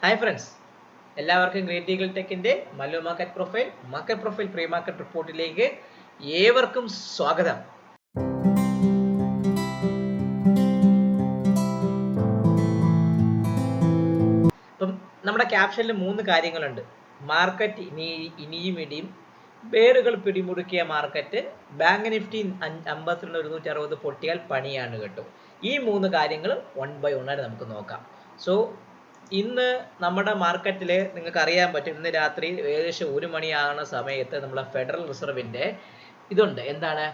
Hi friends, എല്ലാവർക്കും great eagle ടെക്കിന്റെ Mallu market profile pre market റിപ്പോർട്ടിലേക്ക് ഏവർക്കും സ്വാഗതം. അപ്പം നമ്മുടെ ക്യാപ്ഷനിൽ 3 കാര്യങ്ങളുണ്ട്. മാർക്കറ്റ് ഇനിയും ഇടിയും, ബേറുകൾ പിടിമുറുക്കിയ മാർക്കറ്റ്, ബാങ്ക് നിഫ്റ്റി 52,160 പൊട്ടിയാൽ പണിയാണ് കേട്ടോ. ഈ 3 കാര്യങ്ങൾ 1 by 1 ആയിട്ട് നമുക്ക് നോക്കാം. സോ ഇന്ന് നമ്മുടെ മാർക്കറ്റിൽ നിങ്ങൾക്ക് അറിയാൻ പറ്റും, ഇന്ന് രാത്രി ഏകദേശം 1 മണിയാകുന്ന സമയത്ത് നമ്മളെ ഫെഡറൽ റിസർവിൻ്റെ ഇതുണ്ട്, എന്താണ്,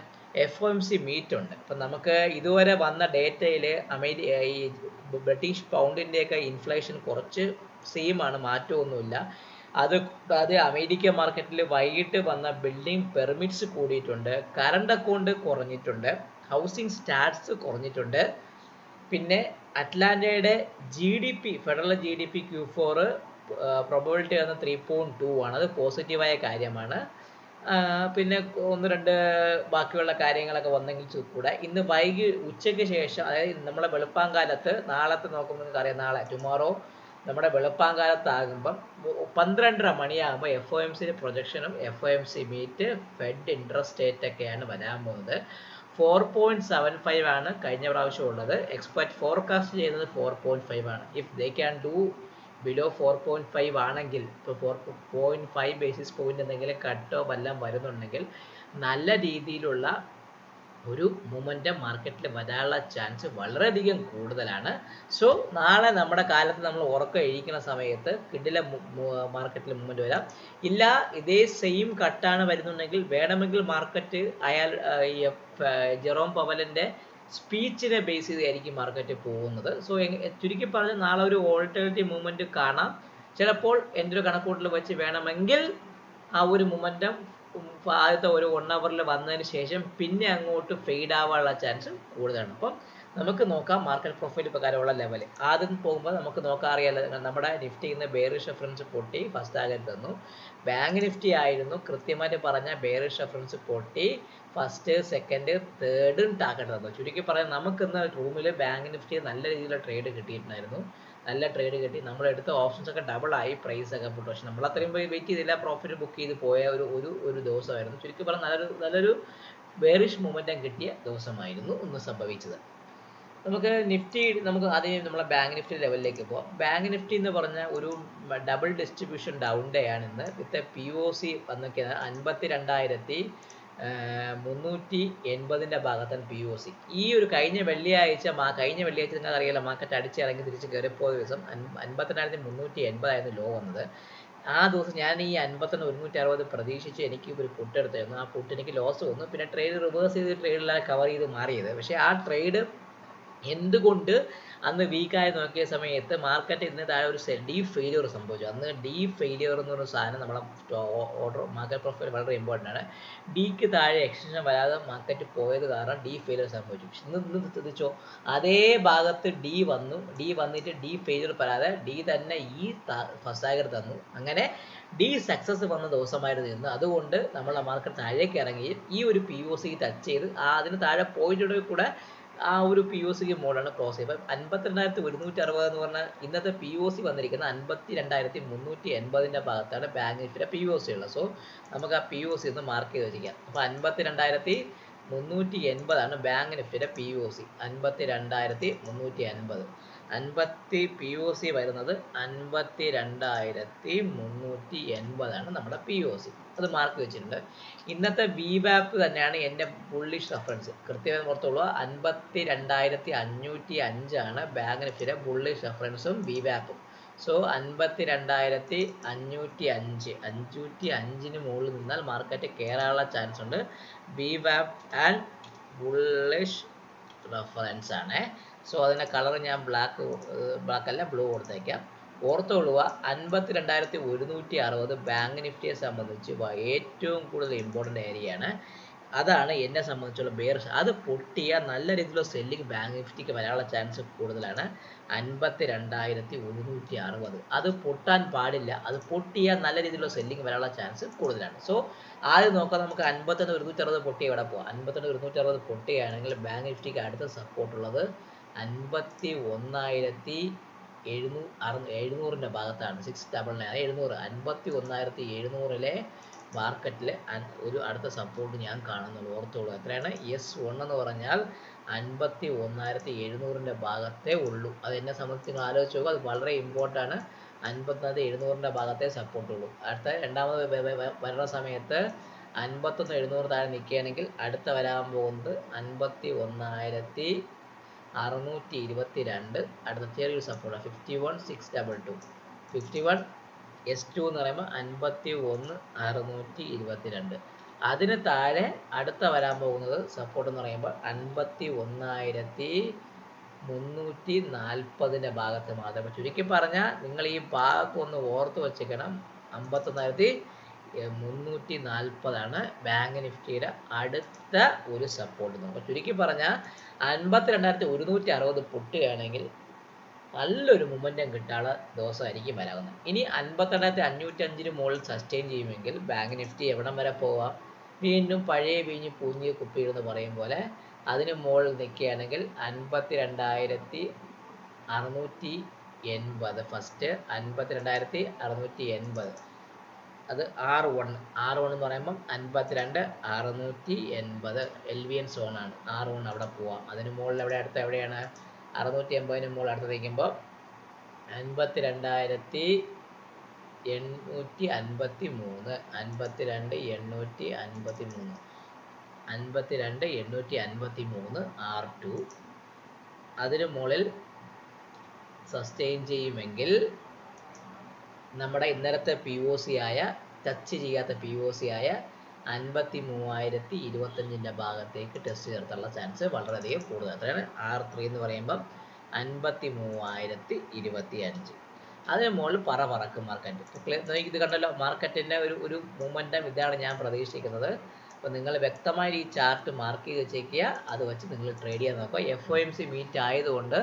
FOMC മീറ്റ് ഉണ്ട്. അപ്പം നമുക്ക് ഇതുവരെ വന്ന ഡേറ്റയിൽ ഈ ബ്രിട്ടീഷ് പൗണ്ടിൻ്റെയൊക്കെ ഇൻഫ്ലേഷൻ കുറച്ച് സെയിമാണ്, മാറ്റമൊന്നുമില്ല. അത് അമേരിക്ക മാർക്കറ്റിൽ വൈകിട്ട് വന്ന ബിൽഡിംഗ് പെർമിറ്റ്സ് കൂടിയിട്ടുണ്ട്, കറണ്ട് അക്കൗണ്ട് കുറഞ്ഞിട്ടുണ്ട്, ഹൗസിംഗ് സ്റ്റാറ്റ്സ് കുറഞ്ഞിട്ടുണ്ട്. പിന്നെ അറ്റ്ലാന്റയുടെ GDP, federal GDP Q4 probability വന്ന 3.2 ആണ്, അത് പോസിറ്റീവായ കാര്യമാണ്. പിന്നെ 1-2 ബാക്കിയുള്ള കാര്യങ്ങളൊക്കെ വന്നെങ്കിൽ കൂടെ ഇന്ന് ഉച്ചയ്ക്ക് ശേഷം, അതായത് നമ്മളെ വെളുപ്പാങ്കാലത്ത് നാളത്തെ നോക്കുമ്പോൾ നിങ്ങൾക്ക് അറിയാം, നാളെ ടുമോറോ നമ്മുടെ വെളുപ്പാങ്കാലത്താകുമ്പം 12:30 മണിയാകുമ്പോൾ FOMC പ്രൊജക്ഷനും FOMC meet, fed interest rate ഒക്കെയാണ് വരാൻ പോകുന്നത്. 4.75 ആണ് കഴിഞ്ഞ പ്രാവശ്യം ഉള്ളത്. എക്സ്പെർട്ട് ഫോർകാസ്റ്റ് ചെയ്യുന്നത് 4.5 ആണ്. If they can do below 4.5 ആണെങ്കിൽ, ഇപ്പോൾ 4.5 ബേസിസ് പോയിന്റ് എന്തെങ്കിലും കട്ടോ വല്ലതും വരുന്നുണ്ടെങ്കിൽ നല്ല രീതിയിലുള്ള ഒരു മൊമെൻ്റം മാർക്കറ്റിൽ വരാനുള്ള ചാൻസ് വളരെയധികം കൂടുതലാണ്. സോ നാളെ നമ്മുടെ കാലത്ത് നമ്മൾ ഉറക്കം എഴുതിക്കുന്ന സമയത്ത് കിഡിലെ മാർക്കറ്റിൽ മൂവ്മെൻറ്റ് വരാം. ഇല്ല, ഇതേ സെയിം കട്ടാണ് വരുന്നുണ്ടെങ്കിൽ വേണമെങ്കിൽ മാർക്കറ്റ് ജെറോം പവലിൻ്റെ സ്പീച്ചിനെ ബേസ് ചെയ്തായിരിക്കും മാർക്കറ്റ് പോകുന്നത്. സോ ചുരുക്കി പറഞ്ഞ് നാളെ ഒരു ഓൾട്ടർനേറ്റീവ് മൂവ്മെൻറ്റ് കാണാം. ചിലപ്പോൾ എൻ്റെ ഒരു കണക്കൂട്ടൽ വെച്ച് വേണമെങ്കിൽ ആ ഒരു മൊമെൻ്റം ആദ്യത്തെ ഒരു 1 hour വന്നതിന് ശേഷം പിന്നെ അങ്ങോട്ട് ഫെയ്ഡ് ആവാനുള്ള ചാൻസ് കൂടുതലാണ്. അപ്പം നമുക്ക് നോക്കാം മാർക്കറ്റ് പ്രൊഫൈൽ പ്രകാരമുള്ള ലെവൽ. ആദ്യം പോകുമ്പോൾ നമുക്ക് നോക്കാൻ അറിയാലോ, നമ്മുടെ നിഫ്റ്റി ഇന്ന് ബെയറിഷ് റെഫറൻസ് പൊട്ടി ഫസ്റ്റ് ടാർഗറ്റ് തന്നു. ബാങ്ക് നിഫ്റ്റി ആയിരുന്നു കൃത്യമായിട്ട് പറഞ്ഞ ബെയറിഷ് റെഫറൻസ് പൊട്ടി ഫസ്റ്റ്, സെക്കൻഡ്, തേർഡും ടാർഗറ്റ് തന്നു. ചുരുക്കി പറയാൻ നമുക്കിന്ന് റൂമിൽ ബാങ്ക് നിഫ്റ്റി നല്ല രീതിയിലുള്ള ട്രേഡ് കിട്ടിയിട്ടുണ്ടായിരുന്നു. നല്ല ട്രേഡ് കിട്ടി, നമ്മളെടുത്ത ഓപ്ഷൻസ് ഒക്കെ ഡബിളായി, പ്രൈസ് ഒക്കെ പോട്ടു. പക്ഷെ നമ്മൾ അത്രയും പോയി വെയിറ്റ് ചെയ്തില്ല, പ്രോഫിറ്റ് ബുക്ക് ചെയ്ത് പോയ ഒരു ദിവസമായിരുന്നു. ചുരുക്കി പറഞ്ഞാൽ നല്ലൊരു ബെയറിഷ് മൊമെൻറ്റം കിട്ടിയ ദിവസമായിരുന്നു ഇന്ന് സംഭവിച്ചത്. നമുക്ക് ആദ്യം നമ്മളെ ബാങ്ക് നിഫ്റ്റി ലെവലിലേക്ക് പോകാം. ബാങ്ക് നിഫ്റ്റി എന്ന് പറഞ്ഞാൽ ഒരു ഡബിൾ ഡിസ്ട്രിബ്യൂഷൻ ഡൗൺ ഡേ ആണ് ഇന്ന്. വിത്ത് POC വന്നിരിക്കുന്നത് 52,380 ഭാഗത്താണ് POC. ഈ ഒരു കഴിഞ്ഞ വെള്ളിയാഴ്ച നിങ്ങൾക്ക് അറിയാലോ, മാർക്കറ്റ് അടിച്ചിറങ്ങി തിരിച്ച് കയറിപ്പോയ ദിവസം 52,380 ആയിരുന്നു ലോ വന്നത്. ആ ദിവസം ഞാൻ ഈ 51,160 പ്രതീക്ഷിച്ച് എനിക്ക് ഒരു പുട്ട് എടുത്തായിരുന്നു. ആ പുട്ട് എനിക്ക് ലോസ് വന്നു. പിന്നെ ട്രേഡ് റിവേഴ്സ് ചെയ്ത് ട്രേഡിലാണ് കവർ ചെയ്ത് മാറിയത്. പക്ഷേ ആ ട്രേഡ് എന്തുകൊണ്ട് അന്ന് വീക്കായി നോക്കിയ സമയത്ത് മാർക്കറ്റ് ഇന്ന് താഴെ ഒരു ഡീപ്പ് ഫെയിലിയർ സംഭവിച്ചു. അന്ന് ഡീപ്പ് ഫെയിലിയർ എന്ന് പറയുന്ന സാധനം നമ്മളെ ഓർഡർ മാർക്കറ്റ് പ്രൊഫൈൽ വളരെ ഇമ്പോർട്ടൻ്റ് ആണ്. ഡിക്ക് താഴെ എക്സ്റ്റൻഷൻ വരാതെ മാർക്കറ്റ് പോയത് കാരണം ഡീപ്പ് ഫെയിലിയർ സംഭവിച്ചു. ഇന്ന് ശ്രദ്ധിച്ചോ, അതേ ഭാഗത്ത് ഡി വന്നിട്ട് ഡീപ്പ് ഫെയിലിയർ വരാതെ ഡി തന്നെ ഈ ഫസ്റ്റ് ടാർഗറ്റ് തന്നു. അങ്ങനെ ഡി സക്സസ് വന്ന ദിവസമായിരുന്നു ഇന്ന്. അതുകൊണ്ട് നമ്മളെ മാർക്കറ്റ് താഴേക്ക് ഇറങ്ങി ഈ ഒരു POC ടച്ച് ചെയ്ത് അതിന് താഴെ പോയിട്ടുണ്ടെങ്കിൽ കൂടെ ആ ഒരു POC മോഡാണ് ക്രോസ് ചെയ്യുക. 52,160 എന്ന് പറഞ്ഞാൽ ഇന്നത്തെ POC വന്നിരിക്കുന്നത് 52,380 ഭാഗത്താണ് ബാങ്ക് നിഫ്റ്റിയുടെ POC ഉള്ളത്. സോ നമുക്ക് ആ POC ഒന്ന് മാർക്ക് ചെയ്ത് വെച്ചിരിക്കാം. അപ്പോൾ 52,380 ആണ് ബാങ്ക് നിഫ്റ്റിയുടെ POC. 52,380 POC വരുന്നത് 52,380 ആണ് നമ്മുടെ POC. അത് മാർക്ക് വെച്ചിട്ടുണ്ട്. ഇന്നത്തെ VWAP തന്നെയാണ് എൻ്റെ ബുള്ളിഷ് റെഫറൻസ്. കൃത്യമായി ഓർത്തോളൂ, 52,505 ആണ് ബാങ്ക് നിഫ്റ്റിയുടെ ബുള്ളിഷ് റെഫറൻസും VWAPും. സോ 52,505 മുകളിൽ നിന്നാൽ മാർക്കറ്റ് കയറാനുള്ള ചാൻസ് ഉണ്ട്. VWAP ആൻഡ് ബുള്ളിഷ് റെഫറൻസ് ആണ്. സോ അതിൻ്റെ കളർ ഞാൻ ബ്ലാക്ക് അല്ല ബ്ലൂ കൊടുത്തേക്കാം. ഓർത്തുകൊള്ളുക, 52,160 ബാങ്ക് നിഫ്റ്റിയെ സംബന്ധിച്ച് ഏറ്റവും കൂടുതൽ ഇമ്പോർട്ടൻ്റ് ഏരിയയാണ്. അതാണ് എന്നെ സംബന്ധിച്ചുള്ള ബെയറിഷ്. അത് പൊട്ടിയാൽ നല്ല രീതിയിലുള്ള സെല്ലിംഗ് ബാങ്ക് നിഫ്റ്റിക്ക് വരാനുള്ള ചാൻസ് കൂടുതലാണ്. 52,160 അത് പൊട്ടാൻ പാടില്ല. അത് പൊട്ടിയാൽ നല്ല രീതിയിലുള്ള സെല്ലിംഗ് വരാനുള്ള ചാൻസ് കൂടുതലാണ്. സോ ആദ്യം നോക്കാം, നമുക്ക് 51,160 പൊട്ടി എവിടെ പോകാം. 51,160 പൊട്ടുകയാണെങ്കിൽ ബാങ്ക് നിഫ്റ്റിക്ക് അടുത്ത സപ്പോർട്ടുള്ളത് 51,000 എഴുന്നൂറിൻ്റെ ഭാഗത്താണ്. 699 700 51,700 മാർക്കറ്റിൽ ഒരു അടുത്ത സപ്പോർട്ട് ഞാൻ കാണുന്നുള്ളൂ. ഓർത്തോളൂ. എത്രയാണ്? S1 എന്ന് പറഞ്ഞാൽ 51,700 ഭാഗത്തേ ഉള്ളൂ. അത് എന്നെ സംബന്ധിച്ച് നിങ്ങൾ ആലോചിച്ച് നോക്കുക. അത് വളരെ ഇമ്പോർട്ടൻ്റ് ആണ്. 54,700 ഭാഗത്തേ സപ്പോർട്ടുള്ളൂ. അടുത്ത രണ്ടാമത് വരുന്ന സമയത്ത് 51,700 താഴെ നിൽക്കുകയാണെങ്കിൽ അടുത്ത വരാൻ പോകുന്നത് 51,622. അടുത്ത ചെറിയൊരു സപ്പോർട്ട് 51,622. 51 S2 എന്ന് പറയുമ്പോൾ 51,622. അതിന് താഴെ അടുത്ത വരാൻ പോകുന്നത് സപ്പോർട്ട് എന്ന് പറയുമ്പോൾ 51,340 ഭാഗത്ത് മാത്രമേ. ചുരുക്കി പറഞ്ഞാൽ നിങ്ങൾ ഈ ഭാഗത്ത് ഒന്ന് ഓർത്ത് വെച്ചേക്കണം. 51,340 ബാങ്ക് നിഫ്റ്റിയുടെ അടുത്ത ഒരു സപ്പോർട്ട്. നമുക്ക് ചുരുക്കി പറഞ്ഞാൽ 52,160 പൊട്ടുകയാണെങ്കിൽ നല്ലൊരു മൊമെൻറ്റം കിട്ടാനുള്ള ദിവസമായിരിക്കും വരാവുന്നത്. ഇനി 52,505 മുകളിൽ സസ്റ്റെയിൻ ചെയ്യുമെങ്കിൽ ബാങ്ക് നിഫ്റ്റി എവിടം വരെ പോവാം? വീണ്ടും പഴയ വീഞ്ഞ് പൂഞ്ഞ് കുപ്പിയെന്ന് പറയും പോലെ അതിന് മുകളിൽ നിൽക്കുകയാണെങ്കിൽ 52,680 ഫസ്റ്റ് 52,680. അത് R1 എന്ന് പറയുമ്പം 52,680 LVN സോണാണ്. R1 അവിടെ പോവാം. അതിന് മുകളിൽ എവിടെയാണ് 680 മുകളിൽ അടുത്ത് നിൽക്കുമ്പോൾ 52,853 52,853 R2. അതിന് മുകളിൽ സസ്റ്റെയിൻ ചെയ്യുമെങ്കിൽ നമ്മുടെ ഇന്നലത്തെ POC ആയ ടച്ച് ചെയ്യാത്ത POC ആയ 53,025 ഭാഗത്തേക്ക് ടെസ്റ്റ് ചേർത്തുള്ള ചാൻസ് വളരെയധികം കൂടുതൽ. അത്രയാണ് R3 എന്ന് പറയുമ്പം 53,025. അതിന് മുകളിൽ പറക്കും മാർക്കറ്റ്. ഇത് കണ്ടല്ലോ, മാർക്കറ്റിൻ്റെ ഒരു മൂവ്മെൻറ്റം ഇതാണ് ഞാൻ പ്രതീക്ഷിക്കുന്നത്. അപ്പോൾ നിങ്ങൾ വ്യക്തമായി ഈ ചാർട്ട് മാർക്ക് ചെയ്ത് വെച്ചേക്കുക. അത് വെച്ച് നിങ്ങൾ ട്രേഡ് ചെയ്യാൻ നോക്കുക. FOMC മീറ്റ് ആയതുകൊണ്ട്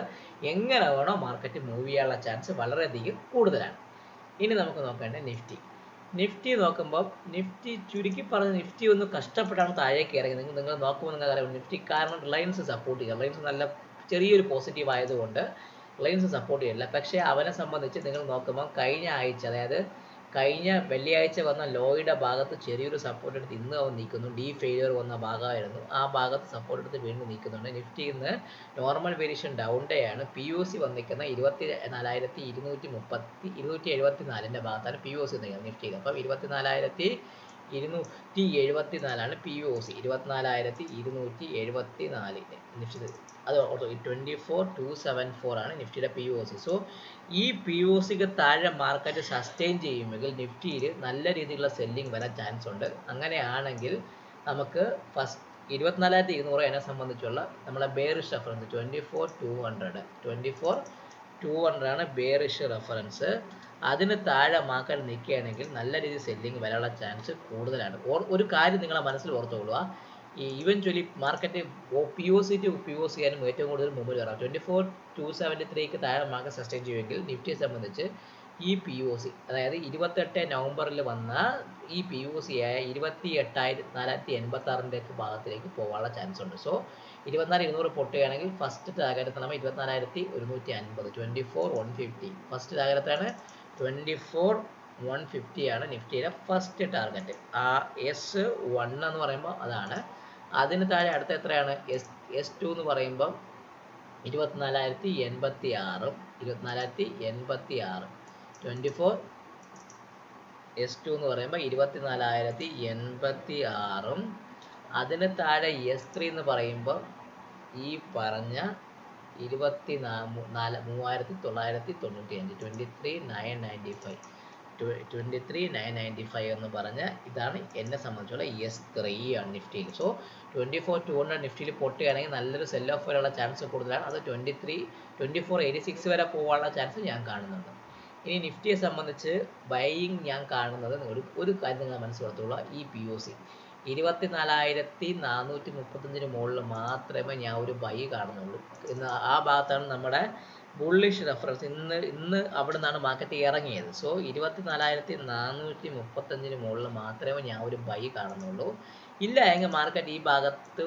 എങ്ങനെ വേണോ മാർക്കറ്റ് മൂവ് ചെയ്യാനുള്ള ചാൻസ് വളരെയധികം കൂടുതലാണ്. ഇനി നമുക്ക് നോക്കേണ്ടത് നിഫ്റ്റി നോക്കുമ്പോൾ നിഫ്റ്റി ചുരുക്കി പറഞ്ഞ് നിഫ്റ്റി ഒന്ന് കഷ്ടപ്പെട്ടാണ് താഴേക്ക് ഇറങ്ങി. നിങ്ങൾ നോക്കുമ്പോൾ നിങ്ങൾക്ക് അറിയാം നിഫ്റ്റി കാരണം റിലയൻസ് സപ്പോർട്ട് ചെയ്യുക. റിലയൻസ് നല്ല ചെറിയൊരു പോസിറ്റീവ് ആയതുകൊണ്ട് റിലയൻസ് സപ്പോർട്ട് ചെയ്യില്ല. പക്ഷേ അവനെ സംബന്ധിച്ച് നിങ്ങൾ നോക്കുമ്പോൾ കഴിഞ്ഞ ആഴ്ച, അതായത് കഴിഞ്ഞ വെള്ളിയാഴ്ച വന്ന ലോയുടെ ഭാഗത്ത് ചെറിയൊരു സപ്പോർട്ട് എടുത്ത് ഇന്ന് അവൻ നിൽക്കുന്നു. ഡി ഫെയിലിയർ വന്ന ഭാഗമായിരുന്നു. ആ ഭാഗത്ത് സപ്പോർട്ട് എടുത്ത് വീണ്ടും നിൽക്കുന്നുണ്ട്. നിഫ്റ്റി ഇന്ന് നോർമൽ വേരിയേഷൻ ഡൗൺ ഡേ ആണ്. POC വന്നിരിക്കുന്ന 24,274 ഭാഗത്താണ് POC നിൽക്കുന്നത് നിഫ്റ്റിയിൽ. അപ്പം 24,274 POC. 24,274 നിഫ്റ്റി. അത് 24,274 നിഫ്റ്റിയുടെ POC. സോ ഈ POCക്ക് താഴെ മാർക്കറ്റ് സസ്റ്റെയിൻ ചെയ്യുമെങ്കിൽ നിഫ്റ്റിയിൽ നല്ല രീതിയിലുള്ള സെല്ലിംഗ് വരാൻ ചാൻസ് ഉണ്ട്. അങ്ങനെയാണെങ്കിൽ നമുക്ക് ഫസ്റ്റ് 24,200 എന്നെ സംബന്ധിച്ചുള്ള നമ്മളെ ബെയറിഷ് റെഫറൻസ് 24,200 ആണ് ബെയറിഷ് റെഫറൻസ്. അതിന് താഴെ മാർക്കറ്റ് നിൽക്കുകയാണെങ്കിൽ നല്ല രീതിയിൽ സെല്ലിംഗ് വരാനുള്ള ചാൻസ് കൂടുതലാണ്. ഒരു കാര്യം നിങ്ങളെ മനസ്സിൽ ഓർത്തുകൊള്ളുക, ഈ ഇവൻച്വലി മാർക്കറ്റ് POC ചെയ്യാനും ഏറ്റവും കൂടുതൽ മുമ്പിൽ വരാം. 24,273 താഴെ മാർക്കറ്റ് സസ്റ്റെയിൻ ചെയ്യുമെങ്കിൽ നിഫ്റ്റിയെ സംബന്ധിച്ച് ഈ POC, അതായത് 28 നവംബറിൽ വന്ന ഈ POC ആയ 28,486 ഭാഗത്തിലേക്ക് പോകാനുള്ള ചാൻസ് ഉണ്ട്. സോ 24,200 പൊട്ടുകയാണെങ്കിൽ ഫസ്റ്റ് ടാർഗറ്റ് നമ്മൾ 24,150 24,150 ഫസ്റ്റ് ടാർഗറ്റാണ്. 24,150 ആണ് നിഫ്റ്റിയുടെ ഫസ്റ്റ് ടാർഗറ്റ്. ആ S1 എന്ന് പറയുമ്പോൾ അതാണ്. അതിന് താഴെ അടുത്ത എത്രയാണ്? S2 എന്ന് പറയുമ്പം 24,086 24,086 24 S2 എന്ന് പറയുമ്പോൾ 24,086. അതിന് താഴെ S3 എന്ന് പറയുമ്പോൾ ഈ പറഞ്ഞ 23,995 23,995 എന്ന് പറഞ്ഞ ഇതാണ് എന്നെ സംബന്ധിച്ചുള്ള S3 ആണ് നിഫ്റ്റിയിൽ. സോ 24,200 നിഫ്റ്റിയിൽ പൊട്ടുകയാണെങ്കിൽ നല്ലൊരു സെൽ ഓഫ് വരാനുള്ള ചാൻസ് കൂടുതലാണ്. അത് 24,86 വരെ പോകാനുള്ള ചാൻസ് ഞാൻ കാണുന്നുണ്ട്. ഇനി നിഫ്റ്റിയെ സംബന്ധിച്ച് ബൈയിങ് ഞാൻ കാണുന്നത് ഒരു കാര്യം നിങ്ങൾ മനസ്സിലാക്കുക, ഈ POC 24,435 മുകളിൽ മാത്രമേ ഞാൻ ഒരു ബൈ കാണുന്നുള്ളൂ. ആ ഭാഗത്താണ് നമ്മുടെ ബുള്ളിഷ് റെഫറൻസ്. ഇന്ന് അവിടെ നിന്നാണ് മാർക്കറ്റ് ഇറങ്ങിയത്. സോ 24,435 മുകളിൽ മാത്രമേ ഞാൻ ഒരു ബൈ കാണുന്നുള്ളൂ. ഇല്ല എങ്കിൽ മാർക്കറ്റ് ഈ ഭാഗത്ത്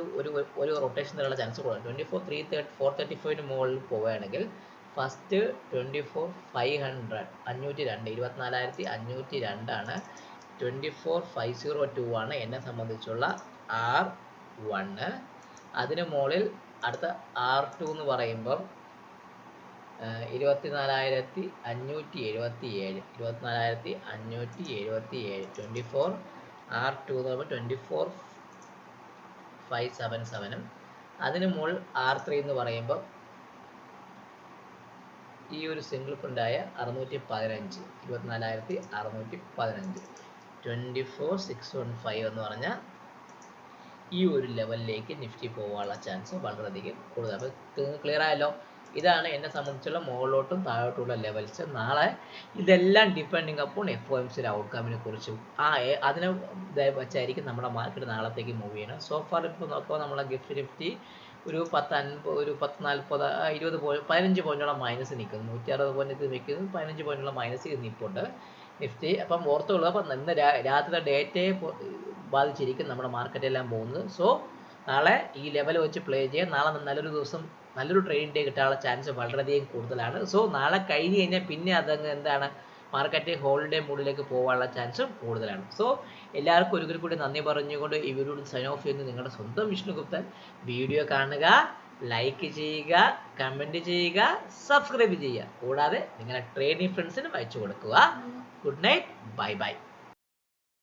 ഒരു റൊട്ടേഷൻ തരാനുള്ള ചാൻസ് കൂടുതലാണ്. 24,435 മുകളിൽ പോവുകയാണെങ്കിൽ ഫസ്റ്റ് 24,500 502 24,502 24,502 ആണ് എന്നെ സംബന്ധിച്ചുള്ള R1. അതിന് മുകളിൽ അടുത്ത R2 എന്ന് പറയുമ്പം 24,577 24,577 R2 എന്ന് പറയുമ്പോൾ 24,577. അതിന് മുകളിൽ R3 എന്ന് പറയുമ്പോൾ ഈ ഒരു സിംഗിൾ പ്രിൻ്റായ 615 24,615 24,615 എന്ന് പറഞ്ഞാൽ ഈ ഒരു ലെവലിലേക്ക് നിഫ്റ്റി പോകാനുള്ള ചാൻസ് വളരെയധികം കൂടുതൽ. അപ്പോൾ ക്ലിയർ ആയല്ലോ. ഇതാണ് എന്നെ സംബന്ധിച്ചുള്ള മുകളിലോട്ടും താഴോട്ടുള്ള ലെവൽസ്. നാളെ ഇതെല്ലാം ഡിപ്പെൻഡിങ് അപ്പോൾ FOMCയുടെ ഔട്ട്കമ്മിനെ കുറിച്ചും അതിനെ വെച്ചായിരിക്കും നമ്മുടെ മാർക്കറ്റ് നാളത്തേക്ക് മൂവ് ചെയ്യണം. സോ ഫാർ ഇപ്പോൾ നോക്കുമ്പോൾ നമ്മളെ നിഫ്റ്റി ഒരു 10-50 ഒരു 10-40 20 15 പോയിന്റോളം മൈനസ് നിൽക്കുന്നു. 160 പോയിന്റ് നിൽക്കുന്നു. 15 പോയിന്റുള്ള മൈനസ് നിൽപ്പുണ്ട് നിഫ്റ്റി. അപ്പം ഓർത്തുള്ളൂ. അപ്പം ഇന്ന് രാത്രിയുടെ ഡേറ്റയെ ബാധിച്ചിരിക്കും നമ്മുടെ മാർക്കറ്റ് എല്ലാം പോകുന്നത്. സോ നാളെ ഈ ലെവൽ വെച്ച് പ്ലേ ചെയ്യാൻ നാളെ നല്ലൊരു ദിവസം നല്ലൊരു ട്രേഡിംഗ് ഡേ കിട്ടാനുള്ള ചാൻസ് വളരെയധികം കൂടുതലാണ്. സോ നാളെ കഴിഞ്ഞ് കഴിഞ്ഞാൽ പിന്നെ അതങ്ങ് എന്താണ് മാർക്കറ്റ് ഹോളിഡേ മൂഡിലേക്ക് പോകാനുള്ള ചാൻസും കൂടുതലാണ്. സോ എല്ലാവർക്കും ഒരിക്കൽ കൂടി നന്ദി പറഞ്ഞുകൊണ്ട് ഈ വീഡിയോ സൈൻ ഓഫ് ചെയ്യുന്നത് നിങ്ങളുടെ സ്വന്തം വിഷ്ണുഗുപ്തൻ. വീഡിയോ കാണുക, ലൈക്ക് ചെയ്യുക, കമൻറ്റ് ചെയ്യുക, സബ്സ്ക്രൈബ് ചെയ്യുക. കൂടാതെ നിങ്ങളുടെ ട്രേഡിംഗ് ഫ്രണ്ട്സിനും അയച്ചു കൊടുക്കുക. Good night, bye bye.